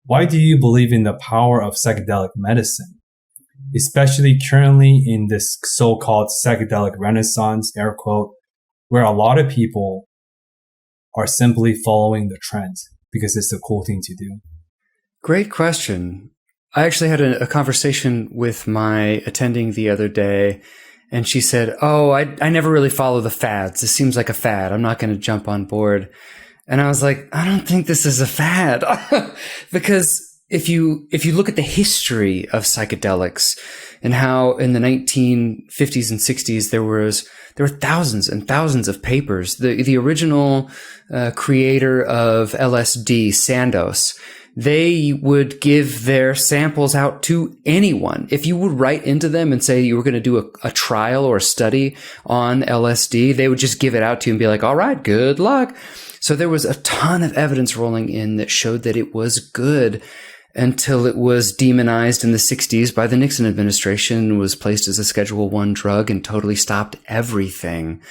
Why do you believe in the power of psychedelic medicine, especially currently in this so-called psychedelic renaissance, air quote, where a lot of people are simply following the trend because it's the cool thing to do? Great question. I actually had a conversation with my attending the other day, and she said, "Oh, I never really follow the fads. This seems like a fad. I'm not going to jump on board." And I was like, I don't think this is a fad because if you look at the history of psychedelics and how in the 1950s and 60s there were thousands and thousands of papers. The original creator of LSD, Sandoz, they would give their samples out to anyone. If you would write into them and say you were going to do a trial or a study on LSD, they would just give it out to you and be like, all right, good luck. So there was a ton of evidence rolling in that showed that it was good until it was demonized in the 60s by the Nixon administration, was placed as a Schedule I drug and totally stopped everything.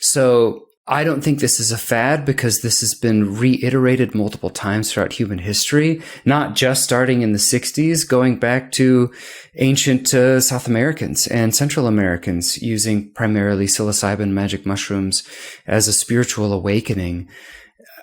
So I don't think this is a fad because this has been reiterated multiple times throughout human history, not just starting in the 60s, going back to ancient South Americans and Central Americans using primarily psilocybin magic mushrooms as a spiritual awakening.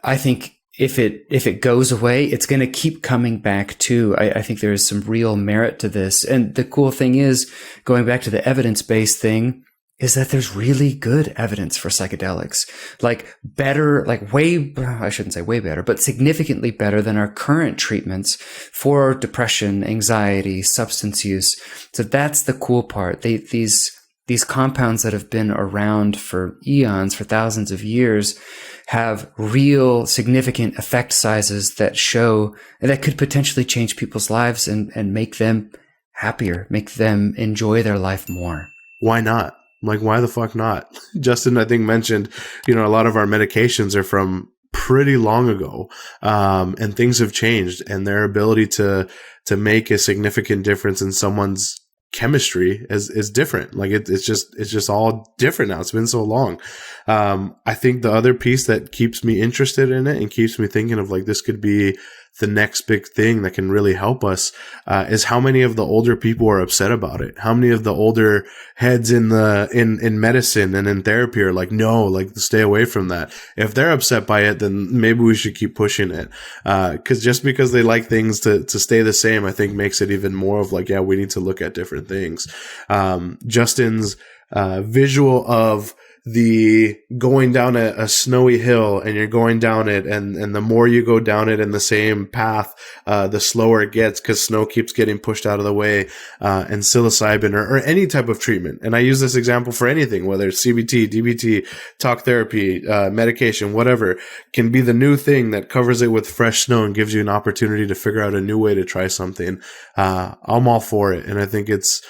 I think if it goes away, it's going to keep coming back too. I think there is some real merit to this. And the cool thing is, going back to the evidence-based thing, is that there's really good evidence for psychedelics, like better, like way, I shouldn't say way better, but significantly better than our current treatments for depression, anxiety, substance use. So that's the cool part. These compounds that have been around for eons, for thousands of years, have real significant effect sizes that show that could potentially change people's lives and make them happier, make them enjoy their life more. Why not? Like, why the fuck not? Justin, I think, mentioned, a lot of our medications are from pretty long ago, and things have changed, and their ability to make a significant difference in someone's chemistry is different. Like it's just all different now. It's been so long. I think the other piece that keeps me interested in it and keeps me thinking of like, this could be the next big thing that can really help us, is how many of the older people are upset about it. How many of the older heads in medicine and in therapy are like, no, like stay away from that. If they're upset by it, then maybe we should keep pushing it. Cause just because they like things to stay the same, I think makes it even more of like, yeah, we need to look at different things. Justin's, visual of the going down a snowy hill, and you're going down it, and the more you go down it in the same path, the slower it gets because snow keeps getting pushed out of the way, and psilocybin or any type of treatment. And I use this example for anything, whether it's CBT, DBT, talk therapy, medication, whatever, can be the new thing that covers it with fresh snow and gives you an opportunity to figure out a new way to try something. I'm all for it. And I think it's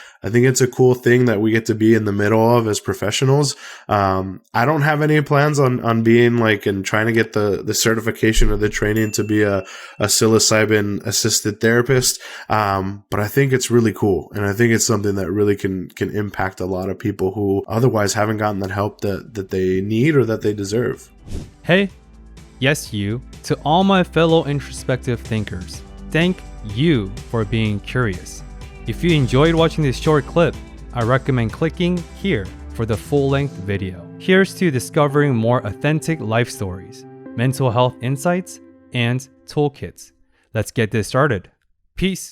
a cool thing that we get to be in the middle of as professionals. I don't have any plans on being like, and trying to get the certification or the training to be a psilocybin assisted therapist. But I think it's really cool. And I think it's something that really can impact a lot of people who otherwise haven't gotten that help that they need or that they deserve. Hey, yes, you, to all my fellow introspective thinkers, thank you for being curious. If you enjoyed watching this short clip, I recommend clicking here for the full-length video. Here's to discovering more authentic life stories, mental health insights, and toolkits. Let's get this started. Peace.